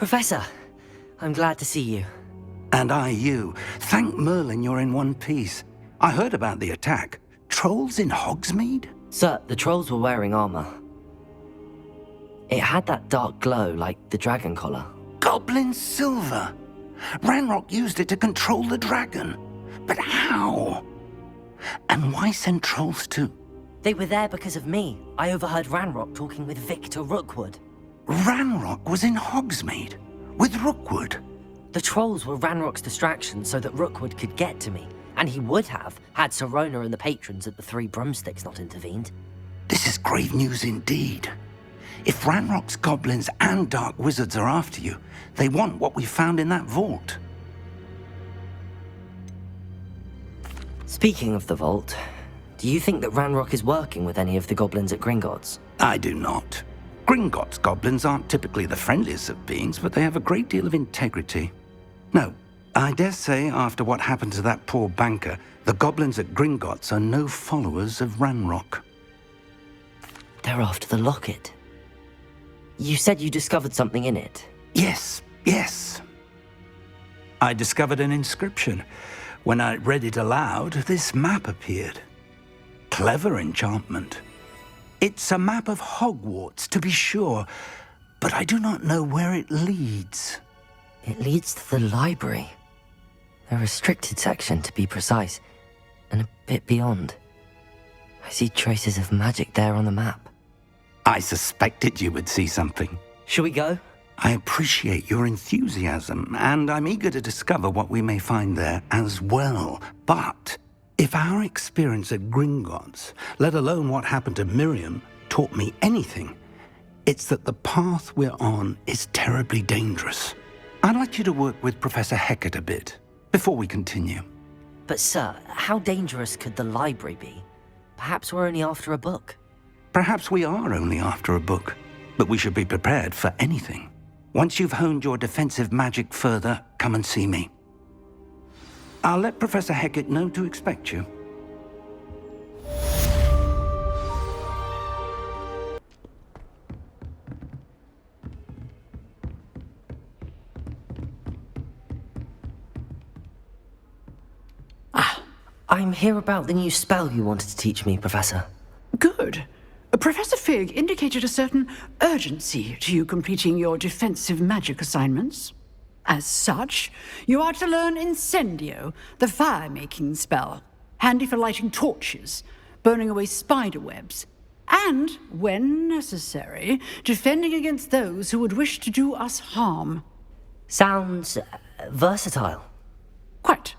Professor, I'm glad to see you. And I you. Thank Merlin you're in one piece. I heard about the attack. Trolls in Hogsmeade? Sir, the trolls were wearing armor. It had that dark glow like the dragon collar. Goblin silver. Ranrock used it to control the dragon. But how? And why send trolls too? They were there because of me. I overheard Ranrock talking with Victor Rookwood. Ranrock was in Hogsmeade? With Rookwood? The trolls were Ranrock's distraction so that Rookwood could get to me. And he would have, had Sirona and the patrons at the Three Broomsticks not intervened. This is grave news indeed. If Ranrock's goblins and dark wizards are after you, they want what we found in that vault. Speaking of the vault, do you think that Ranrock is working with any of the goblins at Gringotts? I do not. Gringotts goblins aren't typically the friendliest of beings, but they have a great deal of integrity. No, I dare say after what happened to that poor banker, the goblins at Gringotts are no followers of Ranrock. They're after the locket. You said you discovered something in it. Yes. I discovered an inscription. When I read it aloud, this map appeared. Clever enchantment. It's a map of Hogwarts, to be sure, but I do not know where it leads. It leads to the library. A restricted section, to be precise, and a bit beyond. I see traces of magic there on the map. I suspected you would see something. Shall we go? I appreciate your enthusiasm, and I'm eager to discover what we may find there as well. But if our experience at Gringotts, let alone what happened to Miriam, taught me anything, it's that the path we're on is terribly dangerous. I'd like you to work with Professor Hecat a bit, before we continue. But sir, how dangerous could the library be? Perhaps we're only after a book. Perhaps we are only after a book, but we should be prepared for anything. Once you've honed your defensive magic further, come and see me. I'll let Professor Hecat know to expect you. I'm here about the new spell you wanted to teach me, Professor. Good. Professor Fig indicated a certain urgency to you completing your defensive magic assignments. As such, you are to learn Incendio, the fire-making spell, handy for lighting torches, burning away spider webs, and, when necessary, defending against those who would wish to do us harm. Sounds versatile. Quite.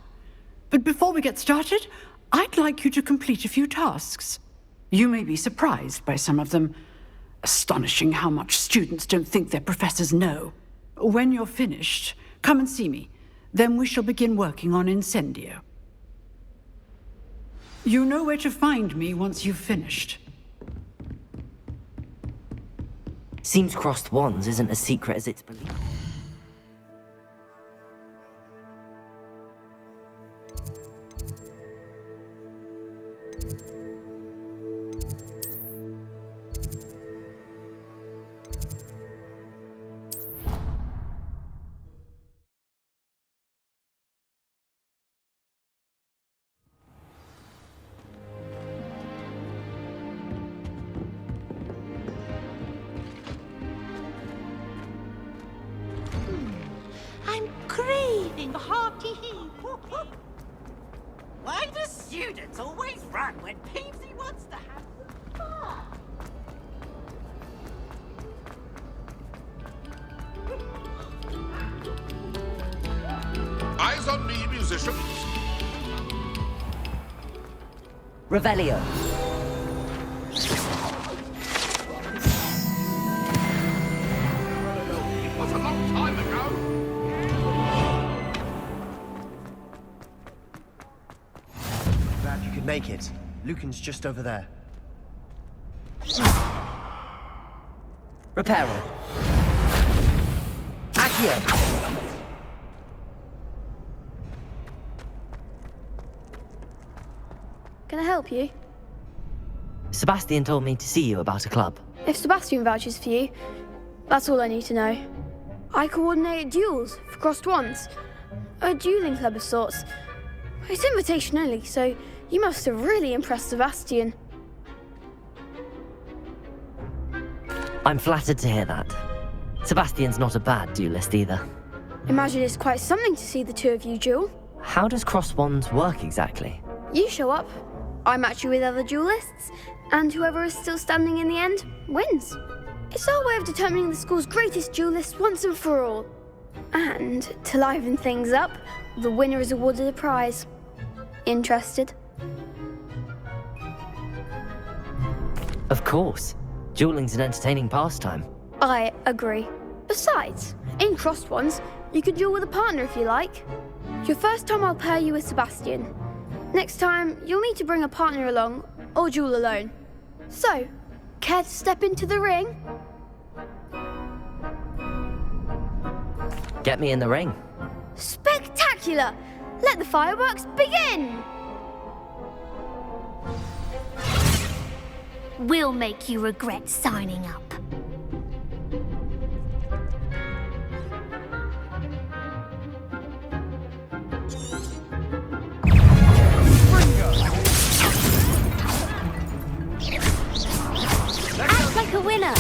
But before we get started, I'd like you to complete a few tasks. You may be surprised by some of them. Astonishing how much students don't think their professors know. When you're finished, come and see me. Then we shall begin working on Incendio. You know where to find me once you've finished. Seems crossed wands isn't as secret as it's believed. I'm craving a hearty heave. Why do students always run when Peepsy wants to have some fun? Eyes on me, musicians. Revelio. It was a long time ago. Glad you could make it. Lucan's just over there. Reparo. Accio. Can I help you? Sebastian told me to see you about a club. If Sebastian vouches for you, that's all I need to know. I coordinate duels for crossed wands. A dueling club of sorts. It's invitation only, so you must have really impressed Sebastian. I'm flattered to hear that. Sebastian's not a bad duelist either. Imagine it's quite something to see the two of you duel. How does cross wands work exactly? You show up, I match you with other duelists, and whoever is still standing in the end wins. It's our way of determining the school's greatest duelist once and for all. And to liven things up, the winner is awarded a prize. Interested? Of course. Dueling's an entertaining pastime. I agree. Besides, in crossed ones, you can duel with a partner if you like. Your first time I'll pair you with Sebastian. Next time, you'll need to bring a partner along, or duel alone. So, care to step into the ring? Get me in the ring. Spectacular! Let the fireworks begin! We'll make you regret signing up. Act like a winner!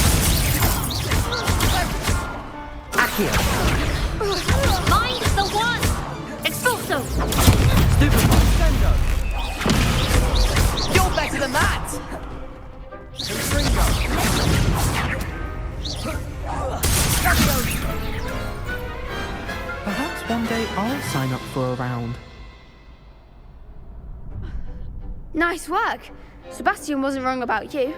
Accio! Mind the one! Expulso! Stupid one! You're better than that! Perhaps one day I'll sign up for a round. Nice work. Sebastian wasn't wrong about you.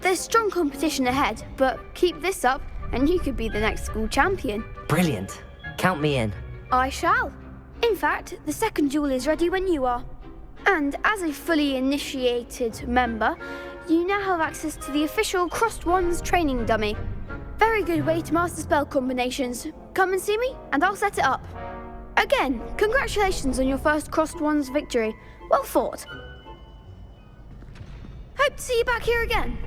There's strong competition ahead, but keep this up and you could be the next school champion. Brilliant. Count me in. I shall. In fact, the second duel is ready when you are. And as a fully initiated member, you now have access to the official Crossed Wands training dummy. Very good way to master spell combinations. Come and see me, and I'll set it up. Again, congratulations on your first Crossed Wands victory. Well fought. Hope to see you back here again.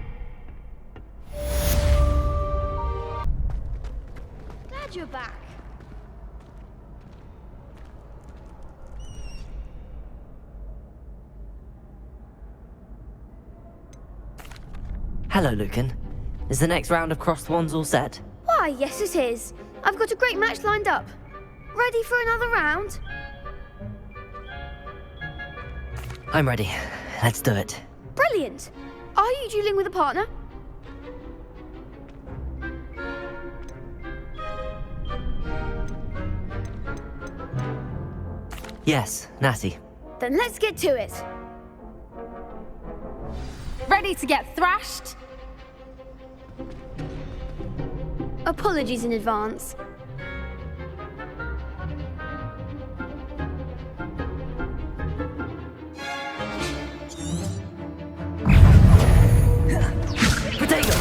Glad you're back. Hello, Lucan. Is the next round of crossed wands all set? Why, yes it is. I've got a great match lined up. Ready for another round? I'm ready. Let's do it. Brilliant. Are you dueling with a partner? Yes, Natty. Then let's get to it. Ready to get thrashed? Apologies in advance. Potato!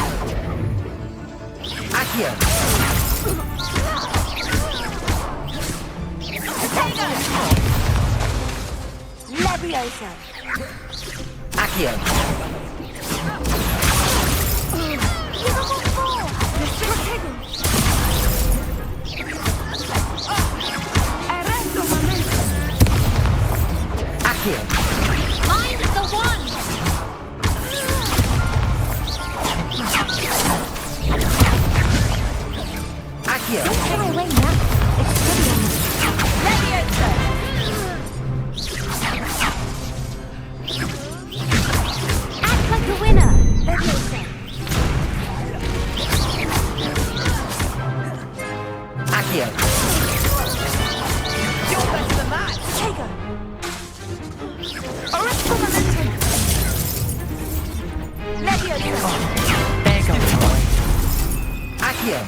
Accio! Leviosa! Accio! Accio! Mind the one! Accio! Get away now! Leviosa! Act like a winner! Leviosa! Accio! You're better than that! Tego! Arresto momentum! Leviosa! There goes the boy. Accio!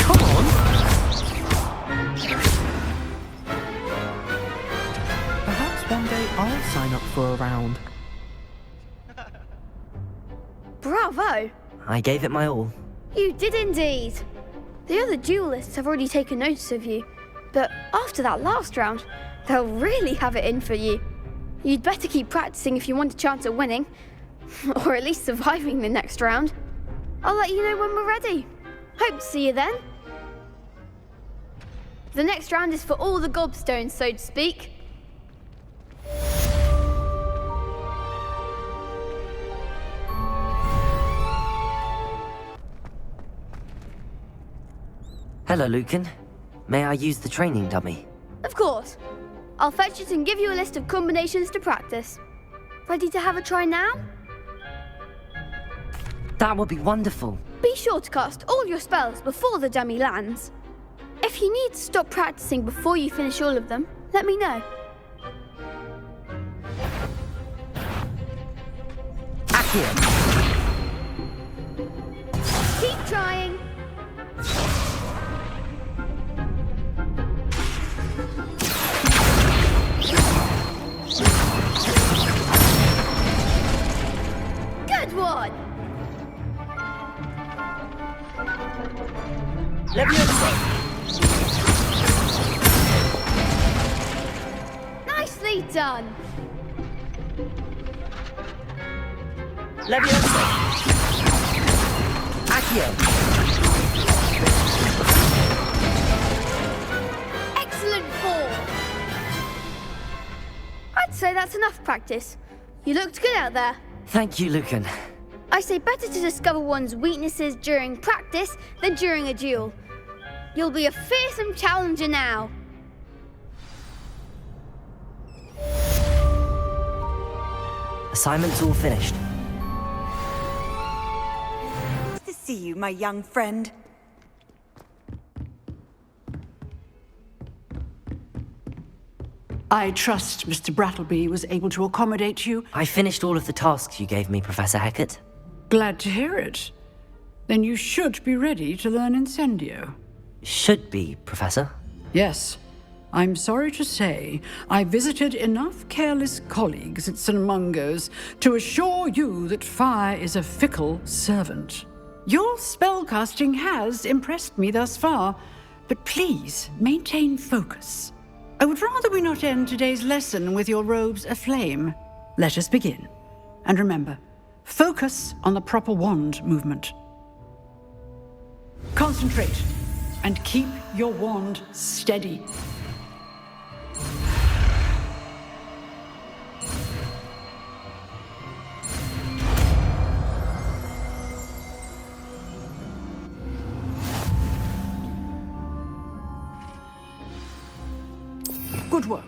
Come on! Perhaps one day I'll sign up for a round. Bravo! I gave it my all. You did indeed. The other duelists have already taken notice of you, but after that last round, they'll really have it in for you. You'd better keep practicing if you want a chance at winning, or at least surviving the next round. I'll let you know when we're ready. Hope to see you then. The next round is for all the gobstones, so to speak. Hello, Lucan. May I use the training dummy? Of course. I'll fetch it and give you a list of combinations to practice. Ready to have a try now? That would be wonderful. Be sure to cast all your spells before the dummy lands. If you need to stop practicing before you finish all of them, let me know. Accio! Keep trying. Good one! Nicely done! Leviosa! Accio! Excellent fall! I'd say that's enough practice. You looked good out there. Thank you, Lucan. I say better to discover one's weaknesses during practice than during a duel. You'll be a fearsome challenger now. Assignment's all finished. Nice to see you, my young friend. I trust Mr. Brattleby was able to accommodate you. I finished all of the tasks you gave me, Professor Hecat. Glad to hear it. Then you should be ready to learn Incendio. Should be, Professor. Yes. I'm sorry to say, I visited enough careless colleagues at St. Mungo's to assure you that fire is a fickle servant. Your spellcasting has impressed me thus far, but please maintain focus. I would rather we not end today's lesson with your robes aflame. Let us begin. And remember, focus on the proper wand movement. Concentrate and keep your wand steady. Good work.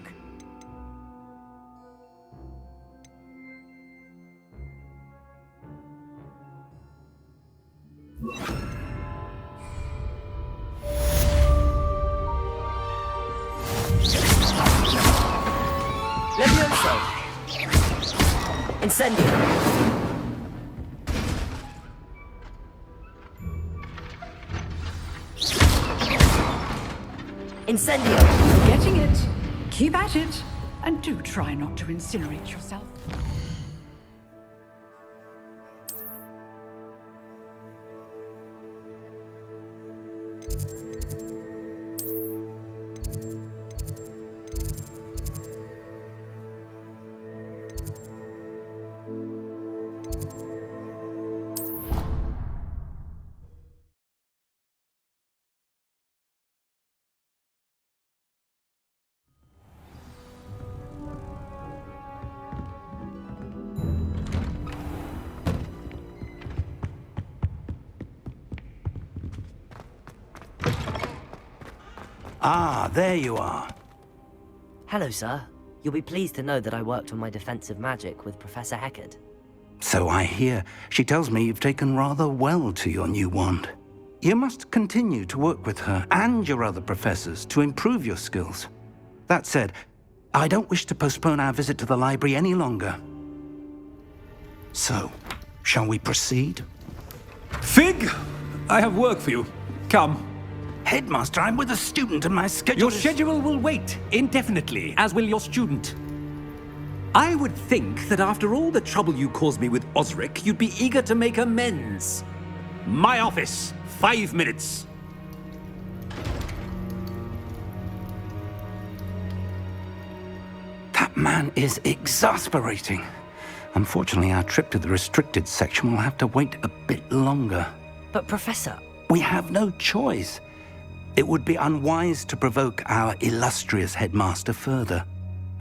Leviosa! Incendio! Incendio! Getting it. Keep at it. And do try not to incinerate yourself. Ah, there you are. Hello, sir. You'll be pleased to know that I worked on my defensive magic with Professor Hecat. So I hear. She tells me you've taken rather well to your new wand. You must continue to work with her and your other professors to improve your skills. That said, I don't wish to postpone our visit to the library any longer. So, shall we proceed? Fig! I have work for you. Come. Headmaster, I'm with a student and my schedule Your is... schedule will wait indefinitely, as will your student. I would think that after all the trouble you caused me with Osric, you'd be eager to make amends. My office, 5 minutes. That man is exasperating. Unfortunately, our trip to the restricted section will have to wait a bit longer. But, Professor, We have no choice. It would be unwise to provoke our illustrious headmaster further.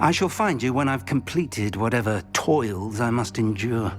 I shall find you when I've completed whatever toils I must endure.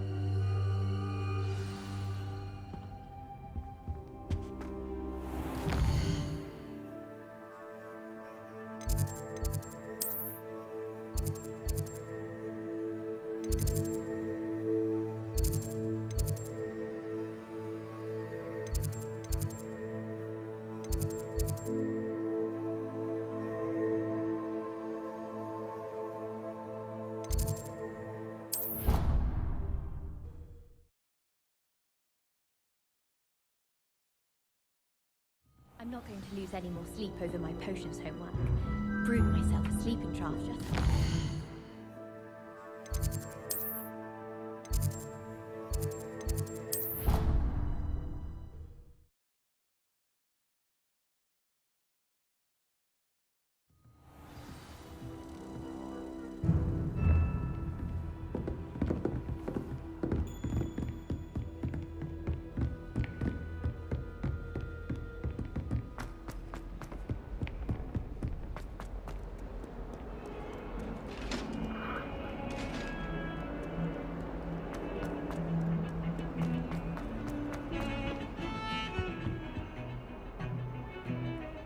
I'm not going to lose any more sleep over my potions homework. Brewed myself a sleeping draft just now.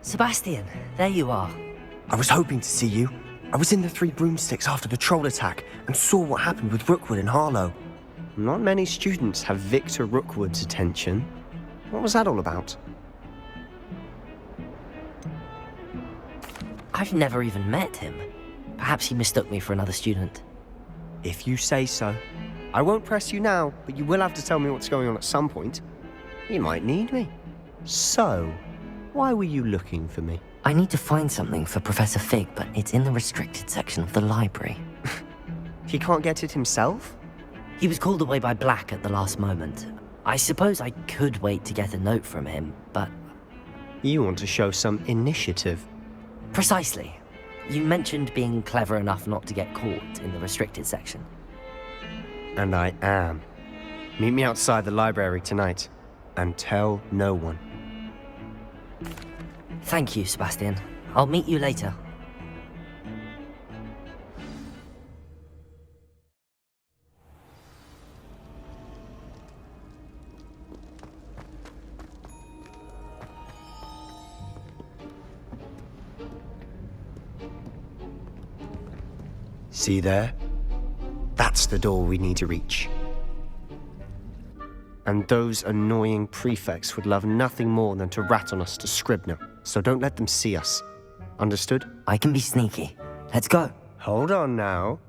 Sebastian, there you are. I was hoping to see you. I was in the Three Broomsticks after the troll attack and saw what happened with Rookwood and Harlow. Not many students have Victor Rookwood's attention. What was that all about? I've never even met him. Perhaps he mistook me for another student. If you say so. I won't press you now, but you will have to tell me what's going on at some point. You might need me. So, why were you looking for me? I need to find something for Professor Fig, but it's in the restricted section of the library. He can't get it himself? He was called away by Black at the last moment. I suppose I could wait to get a note from him, but... You want to show some initiative. Precisely. You mentioned being clever enough not to get caught in the restricted section. And I am. Meet me outside the library tonight, and tell no one. Thank you, Sebastian. I'll meet you later. See there? That's the door we need to reach. And those annoying prefects would love nothing more than to rat on us to Scribner, so don't let them see us. Understood? I can be sneaky. Let's go. Hold on now.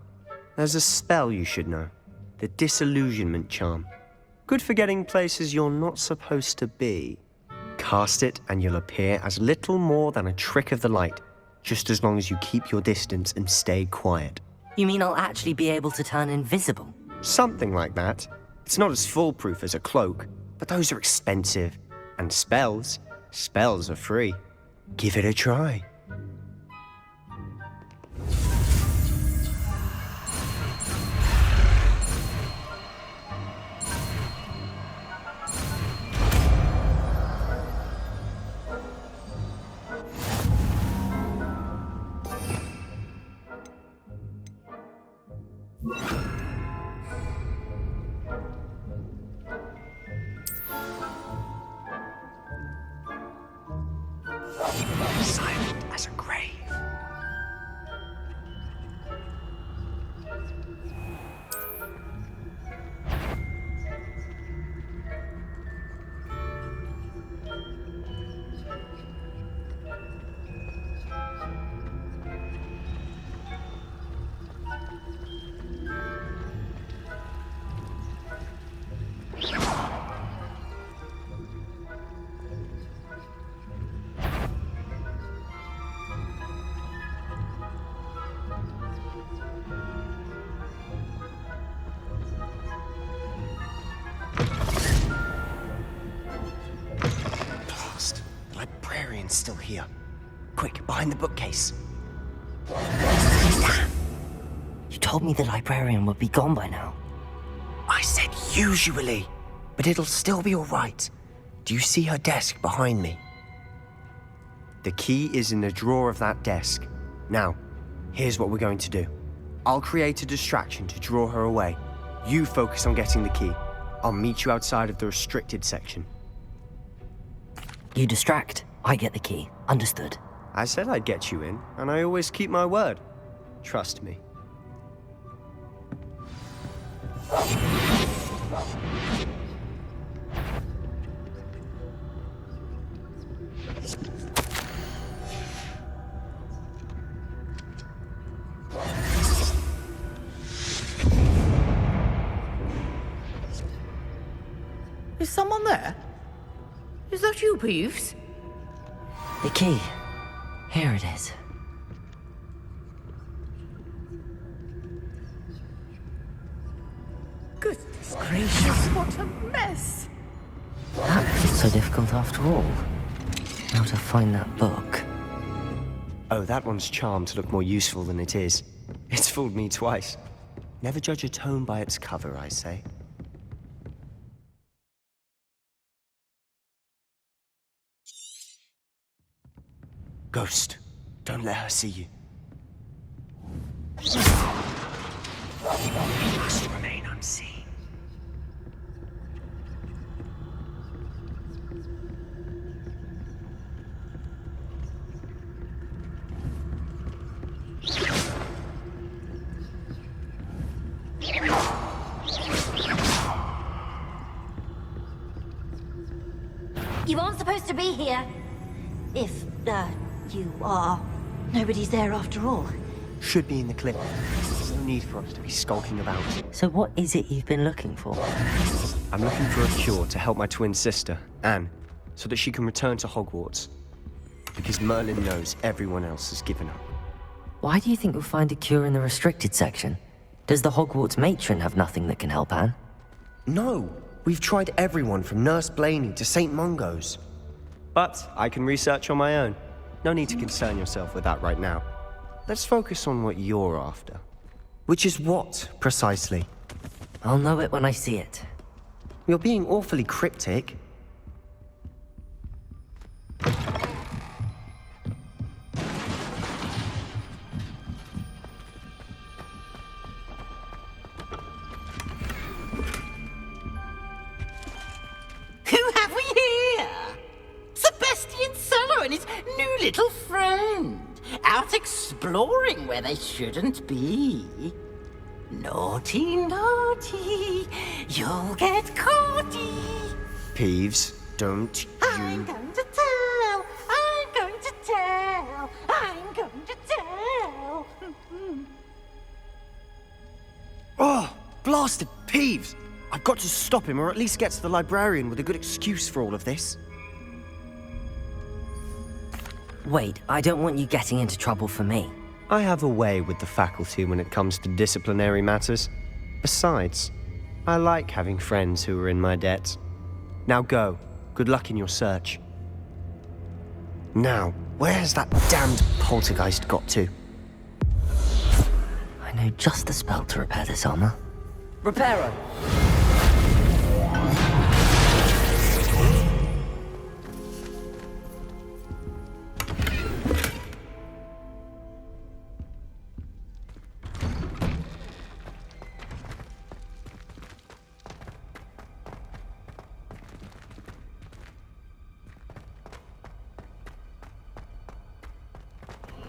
There's a spell you should know. The Disillusionment Charm. Good for getting places you're not supposed to be. Cast it and you'll appear as little more than a trick of the light, just as long as you keep your distance and stay quiet. You mean I'll actually be able to turn invisible? Something like that. It's not as foolproof as a cloak, but those are expensive. And spells are free. Give it a try. Silent as a grave. Still here. Quick, behind the bookcase. You told me the librarian would be gone by now. I said usually, but it'll still be all right. Do Do you see her desk behind me? The key is in the drawer of that desk. Now, here's what we're going to do. I'll create a distraction to draw her away. You focus on getting the key. I'll meet you outside of the restricted section. You distract, I get the key. Understood. I said I'd get you in, and I always keep my word. Trust me. Is someone there? Is that you, Peeves? The key. Here it is. Goodness gracious, what a mess! That wasn't so difficult after all. How to find that book. Oh, that one's charmed to look more useful than it is. It's fooled me twice. Never judge a tome by its cover, I say. Ghost, don't let her see you. You must remain unseen. You aren't supposed to be here. If, you are. Nobody's there after all. Should be in the clip. There's no need for us to be skulking about. So what is it you've been looking for? I'm looking for a cure to help my twin sister, Anne, so that she can return to Hogwarts. Because Merlin knows everyone else has given up. Why do you think you'll find a cure in the restricted section? Does the Hogwarts matron have nothing that can help Anne? No! We've tried everyone from Nurse Blaney to St. Mungo's. But I can research on my own. No need to concern yourself with that right now. Let's focus on what you're after. Which is what, precisely? I'll know it when I see it. You're being awfully cryptic. Who have we here? Sebastian Sallow and his new little friend. Out exploring where they shouldn't be. Naughty, naughty. You'll get caughty. Peeves, don't I'm going to tell. I'm going to tell. I'm going to tell. Oh, blasted Peeves! I've got to stop him, or at least get to the librarian with a good excuse for all of this. Wait, I don't want you getting into trouble for me. I have a way with the faculty when it comes to disciplinary matters. Besides, I like having friends who are in my debt. Now go. Good luck in your search. Now, where's that damned poltergeist got to? I know just the spell to repair this armor. Reparo.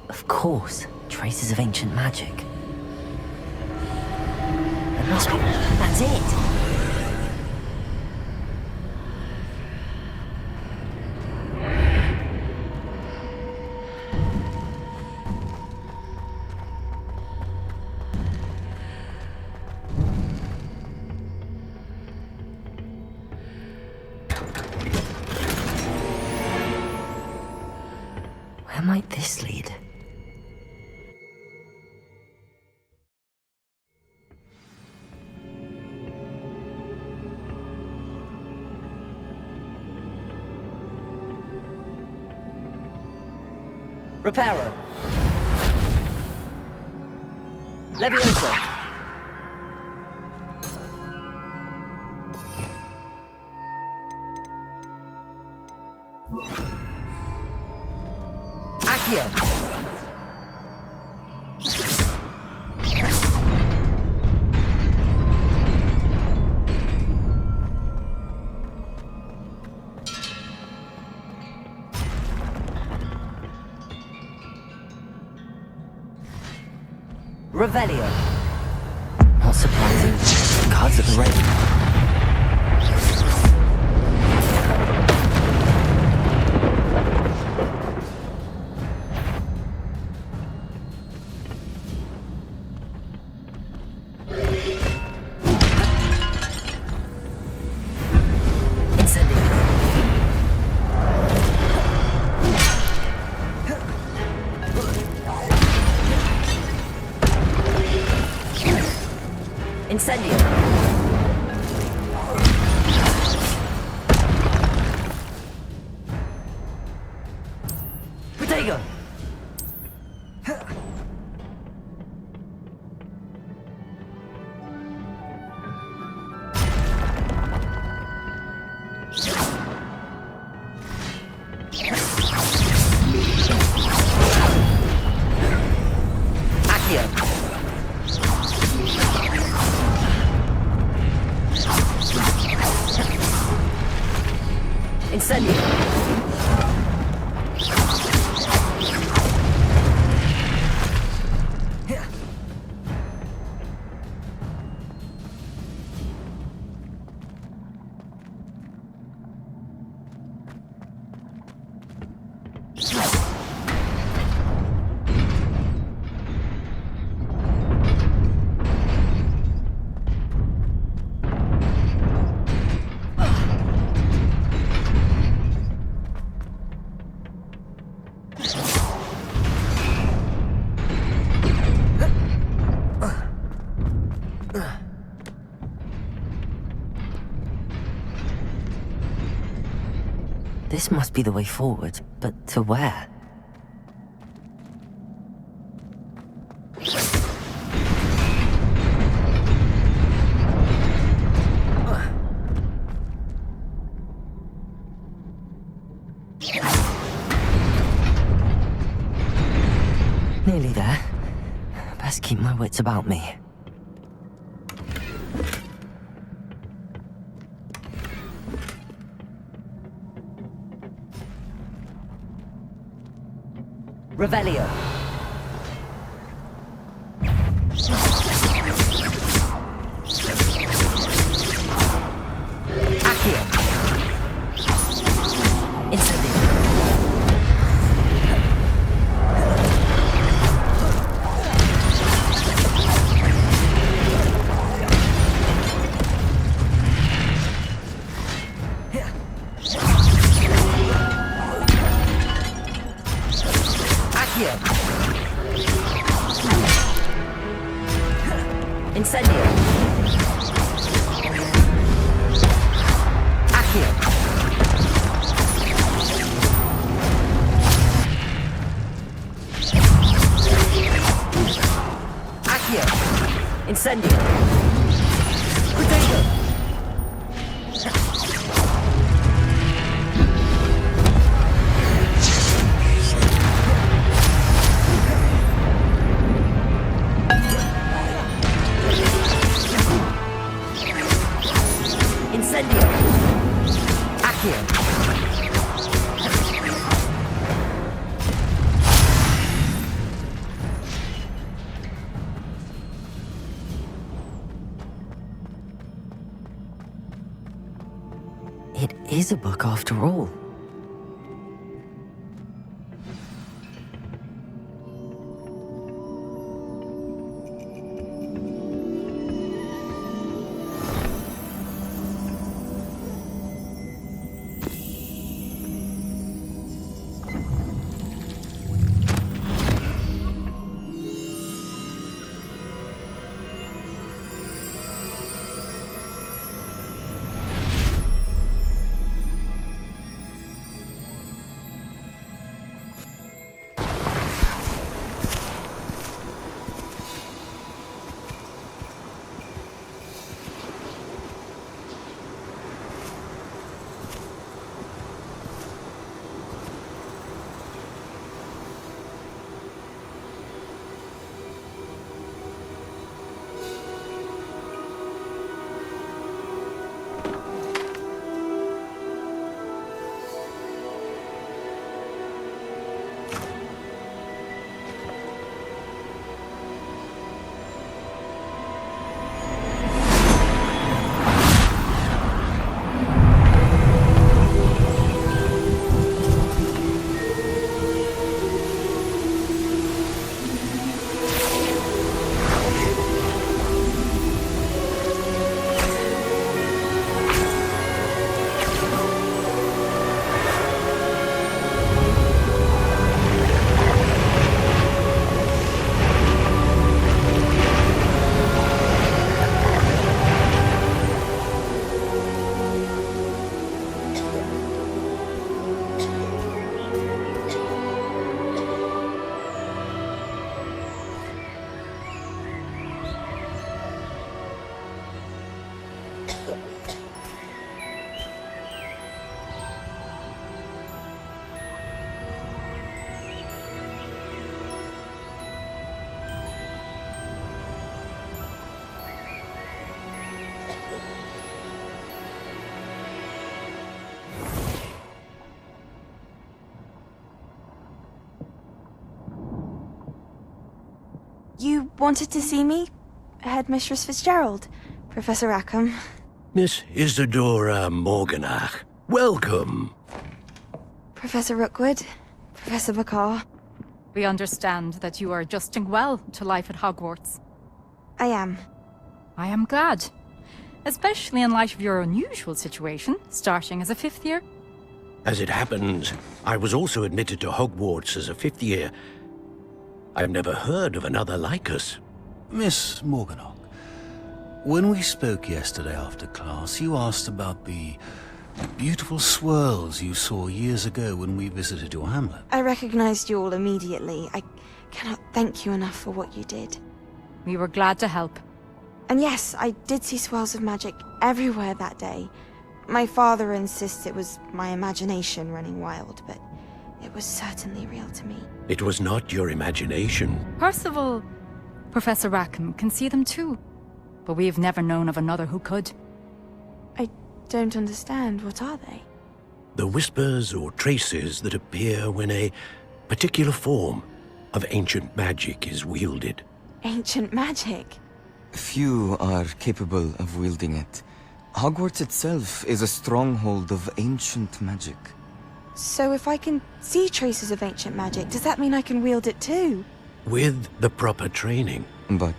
Of course, traces of ancient magic. There must be. That's it! Where might this lead? Reparo. Leviosa. Accio! Revelio. Not surprising. Cards at the ready. Incendio. Protego. Accio. Incendio. This must be the way forward, but to where? Nearly there. Best keep my wits about me. Revelio. Accio. Incendio. Incendio. Accio. Accio. Incendio. Protego. Incendio. Accio. It is a book after all. You wanted to see me? Headmistress Fitzgerald, Professor Rackham. Miss Isidora Morganach, welcome. Professor Rookwood, Professor Bakar. We understand that you are adjusting well to life at Hogwarts. I am. I am glad. Especially in light of your unusual situation, starting as a 5th year. As it happens, I was also admitted to Hogwarts as a 5th year. I've never heard of another like us. Miss Morganach, when we spoke yesterday after class, you asked about the beautiful swirls you saw years ago when we visited your hamlet. I recognized you all immediately. I cannot thank you enough for what you did. We were glad to help. And yes, I did see swirls of magic everywhere that day. My father insists it was my imagination running wild, but it was certainly real to me. It was not your imagination. Percival, Professor Rackham can see them too. But we have never known of another who could. I don't understand. What are they? The whispers or traces that appear when a particular form of ancient magic is wielded. Ancient magic? Few are capable of wielding it. Hogwarts itself is a stronghold of ancient magic. So if I can see traces of ancient magic, does that mean I can wield it too? With the proper training. But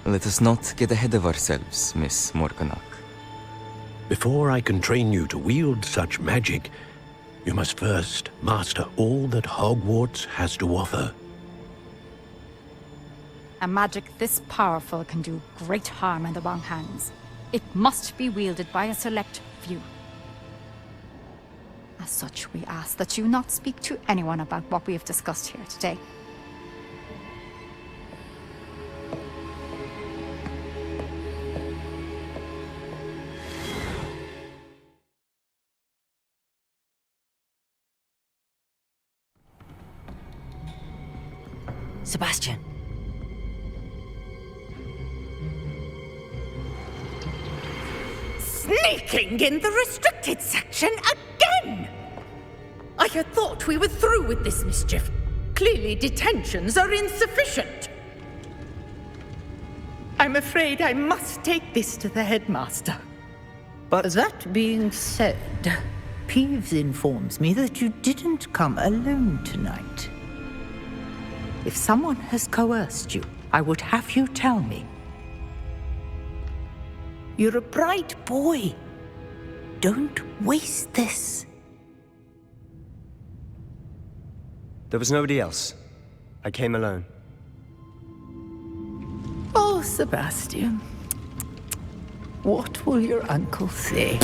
let us not get ahead of ourselves, Miss Morganach. Before I can train you to wield such magic, you must first master all that Hogwarts has to offer. A magic this powerful can do great harm in the wrong hands. It must be wielded by a select few. As such, we ask that you not speak to anyone about what we have discussed here today. Sebastian. Sneaking in the restricted section again! I had thought we were through with this mischief. Clearly detentions are insufficient. I'm afraid I must take this to the headmaster. But that being said, Peeves informs me that you didn't come alone tonight. If someone has coerced you, I would have you tell me. You're a bright boy. Don't waste this. There was nobody else. I came alone. Oh, Sebastian. What will your uncle say?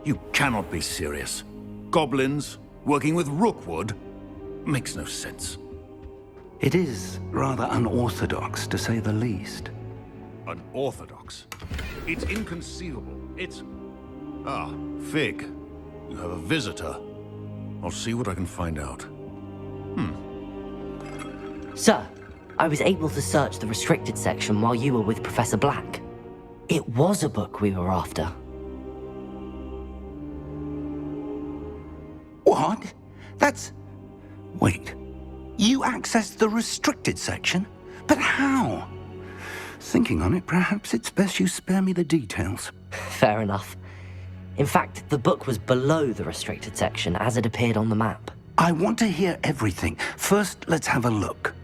You cannot be serious. Goblins working with Rookwood makes no sense. It is rather unorthodox, to say the least. Unorthodox? It's inconceivable. It's... Ah, Fig. You have a visitor. I'll see what I can find out. Sir, I was able to search the restricted section while you were with Professor Black. It was a book we were after. What? That's... Wait. You accessed the restricted section? But how? Thinking on it, perhaps it's best you spare me the details. Fair enough. In fact, the book was below the restricted section as it appeared on the map. I want to hear everything. First, let's have a look.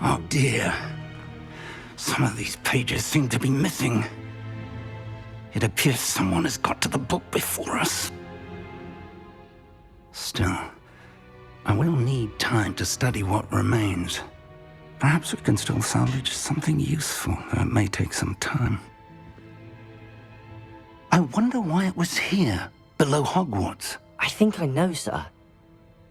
Oh dear. Some of these pages seem to be missing. It appears someone has got to the book before us. Still, I will need time to study what remains. Perhaps we can still salvage something useful, though it may take some time. I wonder why it was here, below Hogwarts. I think I know, sir.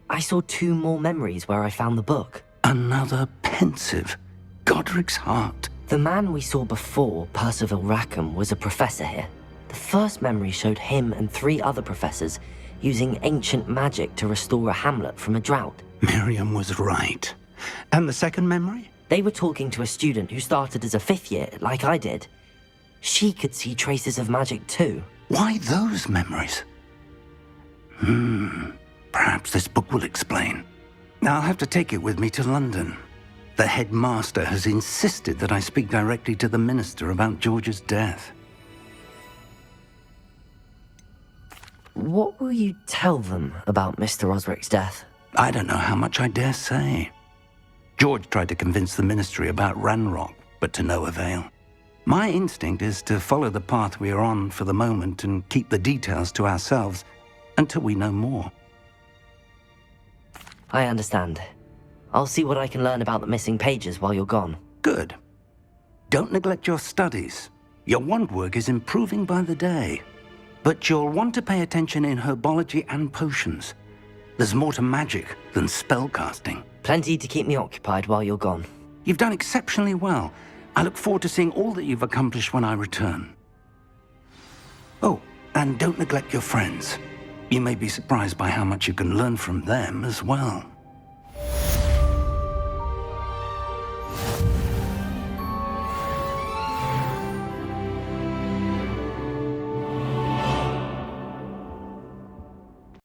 I saw 2 more memories where I found the book. Another pensive. Godric's heart. The man we saw before, Percival Rackham, was a professor here. The first memory showed him and 3 other professors using ancient magic to restore a hamlet from a drought. Miriam was right. And the second memory? They were talking to a student who started as a 5th year, like I did. She could see traces of magic too. Why those memories? Perhaps this book will explain. I'll have to take it with me to London. The headmaster has insisted that I speak directly to the minister about George's death. What will you tell them about Mr. Osric's death? I don't know how much I dare say. George tried to convince the ministry about Ranrock, but to no avail. My instinct is to follow the path we are on for the moment and keep the details to ourselves until we know more. I understand. I'll see what I can learn about the missing pages while you're gone. Good. Don't neglect your studies. Your wand work is improving by the day. But you'll want to pay attention in herbology and potions. There's more to magic than spellcasting. Plenty to keep me occupied while you're gone. You've done exceptionally well. I look forward to seeing all that you've accomplished when I return. Oh, and don't neglect your friends. You may be surprised by how much you can learn from them as well.